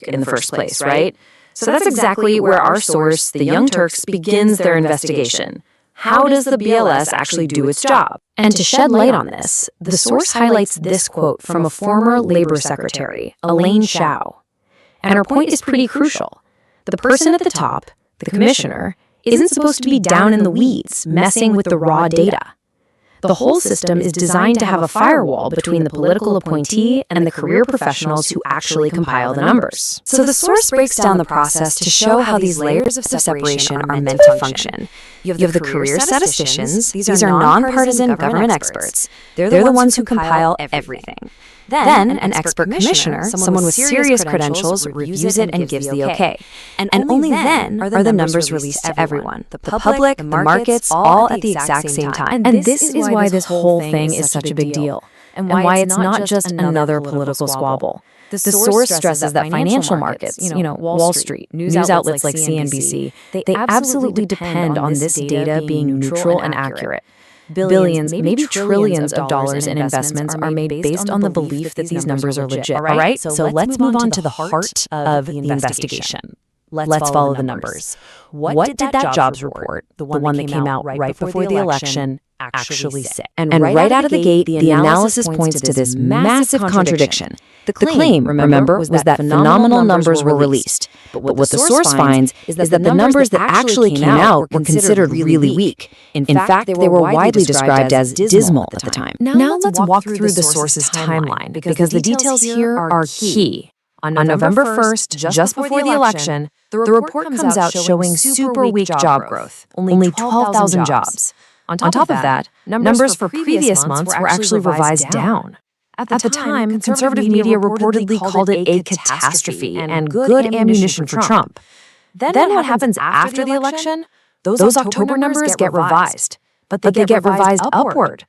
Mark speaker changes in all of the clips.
Speaker 1: in the first place, right? So that's exactly where our source, the Young Turks, begins their investigation. How does the BLS actually do its job?
Speaker 2: And to shed light on this, the source highlights this quote from a former labor secretary, Elaine Chao. And her point is pretty crucial. The person at the top, the commissioner, isn't supposed to be down in the weeds, messing with the raw data. The whole system is designed to have a firewall between the political appointee and the career professionals who actually compile the numbers.
Speaker 3: So the source breaks down the process to show how these layers of separation are meant to function. You have the career statisticians. These are nonpartisan government experts. They're the ones who compile everything. Then, an expert commissioner, someone with serious credentials, reviews it and gives the okay. And only then are the numbers released to everyone, the public, the markets, all at the exact same time.
Speaker 2: And this is why this whole thing is such a big deal, and why it's not just another political squabble. The source stresses that financial markets, Wall Street, news outlets like CNBC, they absolutely depend on this data being neutral and accurate. Billions, maybe trillions of dollars in investments are made based on the belief that these numbers are legit. All right, so let's move on to the heart of the investigation. Let's follow the numbers. What did that jobs report, the one that came out right before the election, actually say?
Speaker 3: And right out of the gate, the analysis points to this massive contradiction. The claim, remember, was that phenomenal numbers were released. But what the source finds is that the numbers that actually came out were considered really weak. In fact, they were widely described as dismal at the time.
Speaker 2: Now let's walk through the source's timeline, because the details here are key. On November 1st, just before the election, the report comes out showing super weak job growth, only 12,000 jobs. On top of that, numbers for previous months were actually revised down. At the time, conservative media reportedly called it a catastrophe and good ammunition for Trump. Then what happens after the election? Those October numbers get revised, but they get revised upward.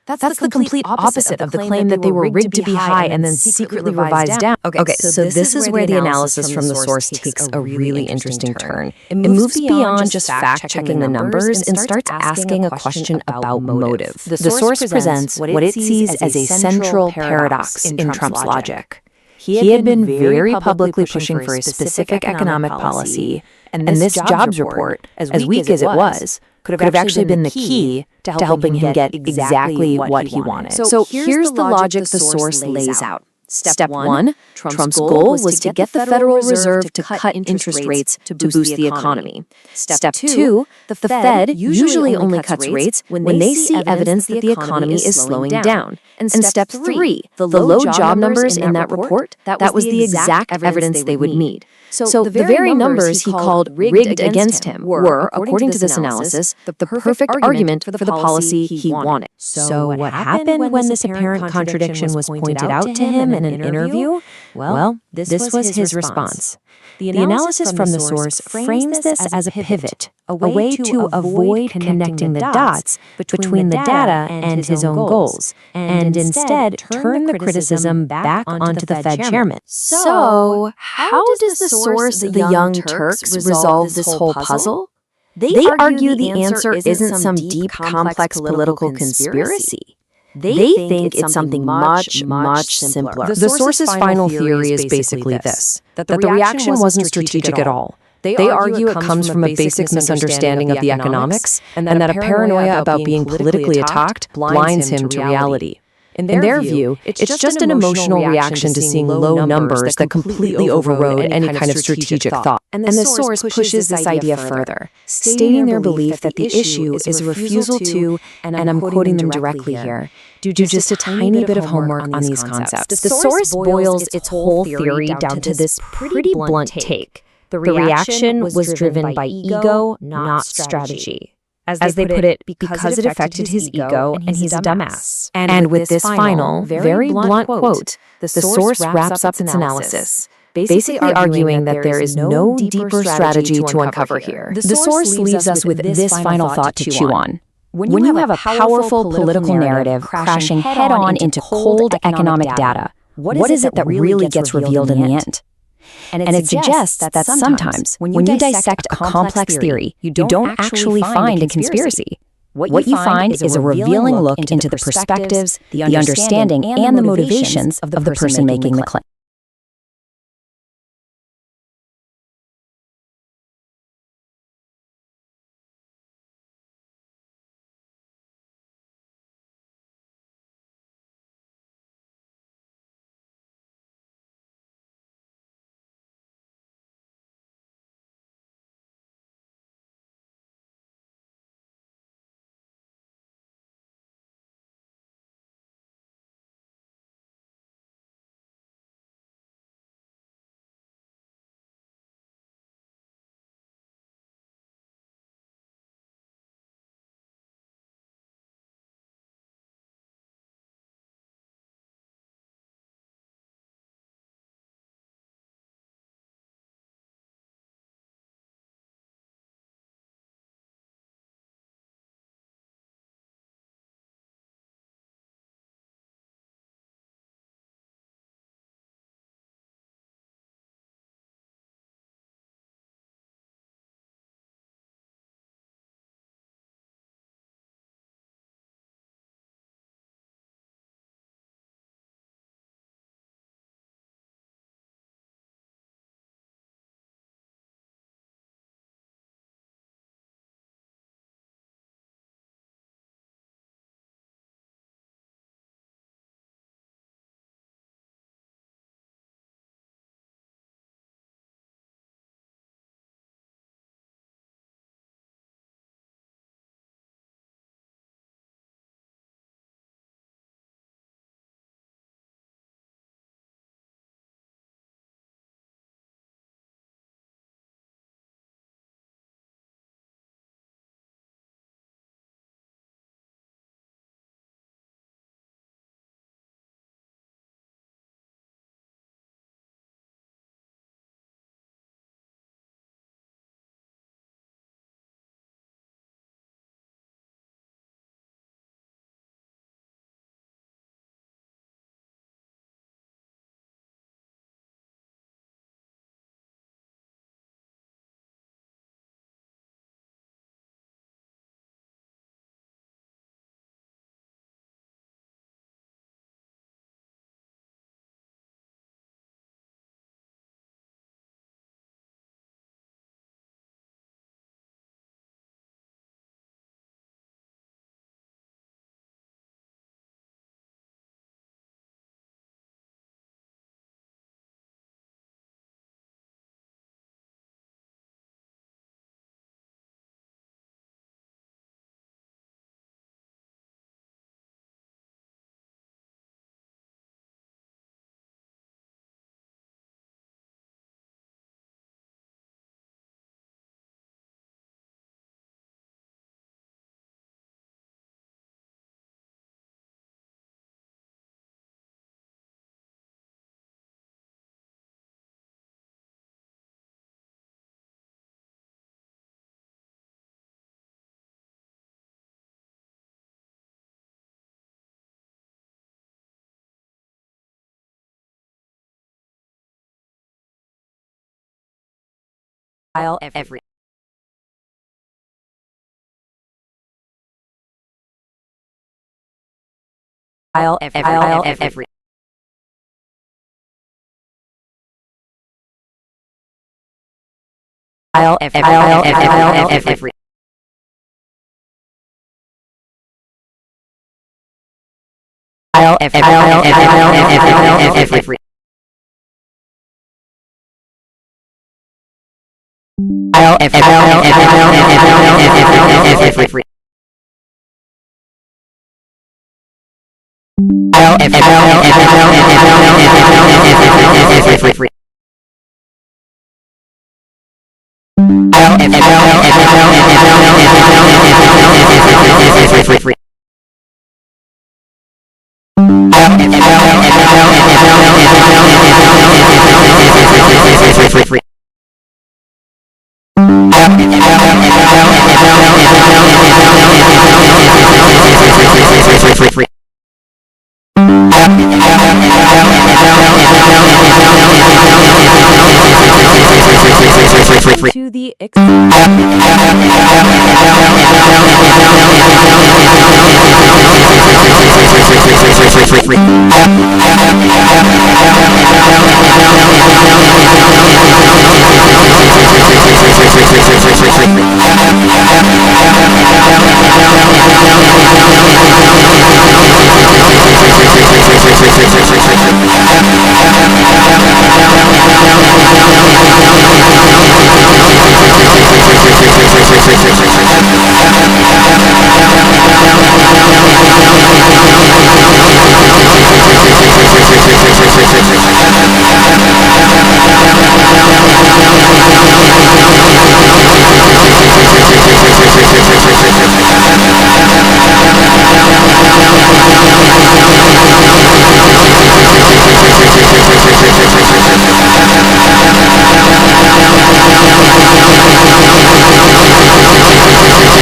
Speaker 2: That's the complete opposite of the claim that they were rigged to be high and then secretly revised down.
Speaker 3: Okay, so this is where the analysis from the source takes a really interesting turn. It moves beyond just fact-checking the numbers and starts asking a question about motive. The source presents what it sees as a central paradox in Trump's logic. He had been very publicly pushing for a specific economic policy, and this jobs report, as weak as it was, could have actually been the key to helping him get exactly what he wanted. So here's the logic the source lays out. Step 1, Trump's goal was to get the Federal Reserve to cut interest rates to boost the economy. Step 2, the Fed usually only cuts rates when they see evidence that the economy is slowing down. And step 3, the low job numbers in that report, that was the exact evidence they would need. So the very numbers he called rigged against him were, according to this analysis, the perfect argument for the policy he wanted. So what happened when this apparent contradiction was pointed out to him in an interview? Well, this was his response. The analysis from the source frames this as a pivot, a way to avoid connecting the dots between the data and his own goals, and instead turn the criticism back onto the Fed chairman.
Speaker 2: So, how does the source, the Young Turks, resolve this whole puzzle?
Speaker 3: They argue the answer isn't some deep, complex political conspiracy. They think it's something much, much simpler.
Speaker 1: The source's final theory is basically this, that the reaction wasn't strategic at all. They argue it comes from a basic misunderstanding of the economics, and that a paranoia about being politically attacked blinds him to reality. In their view, it's just an emotional reaction to seeing low numbers that completely overrode any kind of strategic thought.
Speaker 3: And the source pushes this idea further, stating their belief that the issue is a refusal to, and I'm quoting them directly here, do just a tiny bit of homework on these concepts.
Speaker 2: The source boils its whole theory down to this pretty blunt take. The reaction was driven by ego, not strategy. As they put it, because it affected his ego and he's a dumbass.
Speaker 3: And with this final, very blunt quote, the source wraps up its analysis, basically arguing that there is no deeper strategy to uncover here.
Speaker 2: The source leaves us with this final thought to chew on. When you have a powerful political narrative crashing head-on into cold economic data, what is it that really gets revealed in the end? And it suggests that sometimes, when you dissect a complex theory, you don't actually find a conspiracy. What you find is a revealing look into the perspectives, the understanding, and the motivations of the person making the claim.
Speaker 3: every every every
Speaker 2: To the